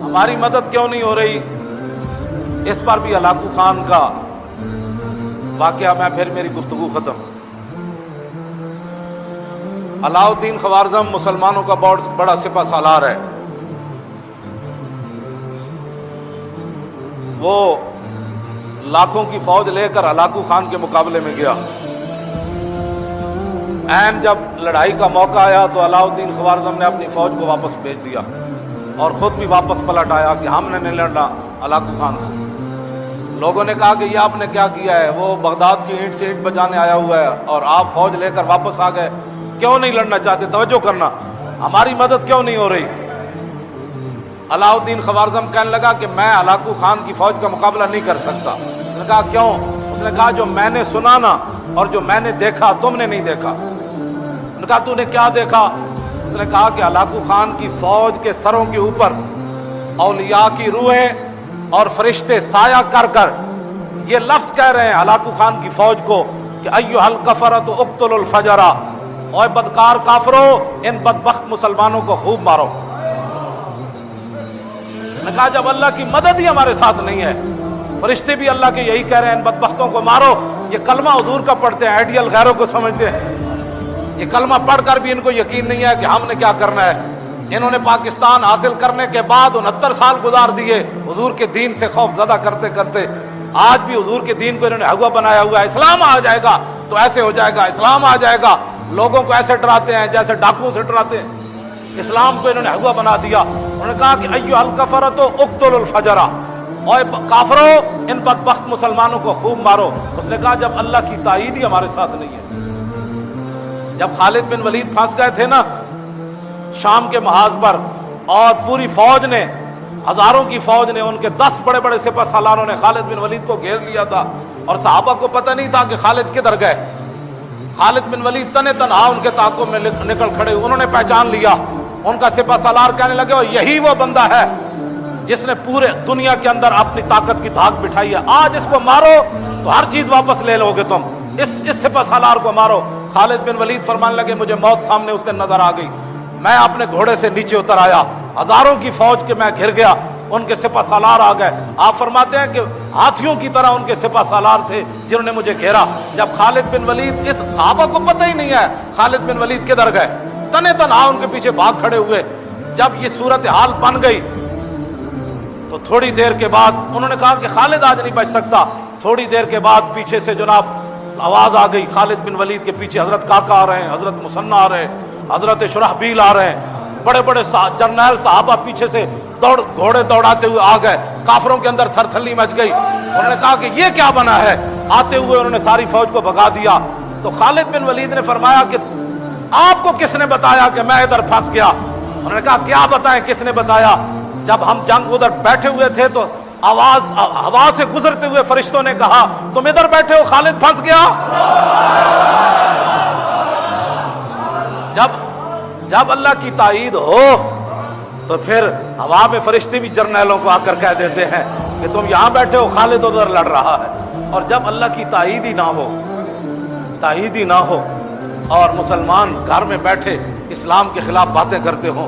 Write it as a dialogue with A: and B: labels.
A: ہماری مدد کیوں نہیں ہو رہی؟ اس پر بھی ہلاکو خان کا واقعہ، میں پھر میری گفتگو ختم۔ علاء الدین خوارزم مسلمانوں کا بہت بڑا سپہ سالار ہے۔ وہ لاکھوں کی فوج لے کر ہلاکو خان کے مقابلے میں گیا۔ عین جب لڑائی کا موقع آیا تو علاء الدین خوارزم نے اپنی فوج کو واپس بھیج دیا اور خود بھی واپس پلٹ آیا کہ ہم نے نہیں لڑنا ہلاکو خان سے۔ لوگوں نے کہا کہ یہ آپ نے کیا کیا ہے؟ وہ بغداد کی اینٹ سے اینٹ بجانے آیا ہوا ہے اور آپ فوج لے کر واپس آ گئے، کیوں نہیں لڑنا چاہتے؟ توجہ کرنا، ہماری مدد کیوں نہیں ہو رہی؟ علاء الدین خوارزم کہنے لگا کہ میں ہلاکو خان کی فوج کا مقابلہ نہیں کر سکتا۔ اس نے کہا کیوں؟ اس نے کہا جو میں نے سنا نا اور جو میں نے دیکھا تم نے نہیں دیکھا۔ اس نے کہا تو نے کیا دیکھا؟ اس نے کہا کہ ہلاکو خان کی فوج کے سروں کے اوپر اولیاء کی روحیں اور فرشتے سایہ کر کر یہ لفظ کہہ رہے ہیں ہلاکو خان کی فوج کو کہ ایھا الکفرۃ اقتلوا الفجر، اوے بدکار کافرو ان بدبخت مسلمانوں کو خوب مارو۔ نے کہا جب اللہ کی مدد ہی ہمارے ساتھ نہیں ہے، فرشتے بھی اللہ کے یہی کہہ رہے ہیں ان بدبختوں کو مارو۔ یہ کلمہ حضور کا پڑھتے ہیں، آئیڈیل غیروں کو سمجھتے ہیں، یہ کلمہ پڑھ کر بھی ان کو یقین نہیں ہے کہ ہم نے کیا کرنا ہے۔ انہوں نے پاکستان حاصل کرنے کے بعد 69 سال گزار دیے حضور کے دین سے خوف زدہ کرتے کرتے۔ آج بھی حضور کے دین کو انہوں نے ہوا بنایا ہوا ہے، اسلام آ جائے گا تو ایسے ہو جائے گا، اسلام آ جائے گا، لوگوں کو ایسے ڈراتے ہیں جیسے ڈاکوؤں سے ڈراتے ہیں۔ اسلام کو انہوں نے ہوا بنا دیا۔ انہوں نے کہا کہ ایھا الکفرۃ اقتلوا الفجر، اوے کافرو ان بدبخت مسلمانوں کو خوب مارو۔ اس نے کہا جب اللہ کی تائید ہی ہمارے ساتھ نہیں ہے۔ جب خالد بن ولید پھنس گئے تھے نا شام کے محاذ پر، اور پوری فوج نے، ہزاروں کی فوج نے، ان کے 10 بڑے بڑے سپہ سالاروں نے خالد بن ولید کو گھیر لیا تھا اور صحابہ کو پتہ نہیں تھا کہ خالد کدھر گئے۔ خالد بن ولید تنے تنہا ان کے تعاقب میں نکل کھڑے، انہوں نے پہچان لیا۔ ان کا سپہ سالار کہنے لگے یہی وہ بندہ ہے جس نے پورے دنیا کے اندر اپنی طاقت کی دھاک بٹھائی ہے، آج اس کو مارو تو ہر چیز واپس لے لو گے تم، اس سپہ سالار کو مارو۔ خالد بن ولید فرمانے لگے مجھے موت سامنے اس کے نظر آ گئی، میں اپنے گھوڑے سے نیچے اتر آیا، ہزاروں کی فوج کے میں گھر گیا، ان کے سپہ سالار آ گئے۔ آپ فرماتے ہیں کہ ہاتھیوں کی طرح ان کے سپہ سالار تھے جنہوں نے مجھے گھیرا۔ جب خالد بن ولید، اس صحابہ کو پتہ ہی نہیں ہے خالد بن ولید کدھر گئے، تنے تنہا ان کے پیچھے بھاگ کھڑے ہوئے۔ جب یہ صورتحال بن گئی تو تھوڑی دیر کے بعد انہوں نے کہا کہ خالد آج نہیں بچ سکتا۔ تھوڑی دیر کے بعد پیچھے سے جناب آواز آ گئی، خالد بن ولید کے پیچھے حضرت کاکا آ رہے ہیں، حضرت مثنی آ رہے ہیں، حضرت شرحبیل آ رہے ہیں، بڑے بڑے جرنیل صحابہ پیچھے سے گھوڑے دوڑاتے ہوئے آ گئے۔ کافروں کے اندر تھر تھلی مچ گئی۔ انہوں نے کہا کہ یہ کیا بنا ہے؟ آتے ہوئے انہوں نے ساری فوج کو بھگا دیا۔ تو خالد بن ولید نے فرمایا کہ آپ کو کس نے بتایا کہ میں ادھر پھنس گیا؟ انہوں نے کہا کیا بتائیں، کس نے بتایا؟ جب ہم جنگ ادھر بیٹھے ہوئے تھے تو آواز ہوا سے گزرتے ہوئے فرشتوں نے کہا تم ادھر بیٹھے ہو، خالد پھنس گیا۔ جب اللہ کی تائید ہو تو پھر ہوا میں فرشتے بھی جرنیلوں کو آ کر کہہ دیتے ہیں کہ تم یہاں بیٹھے ہو، خالد ادھر لڑ رہا ہے۔ اور جب اللہ کی تائید ہی نہ ہو اور مسلمان گھر میں بیٹھے اسلام کے خلاف باتیں کرتے ہوں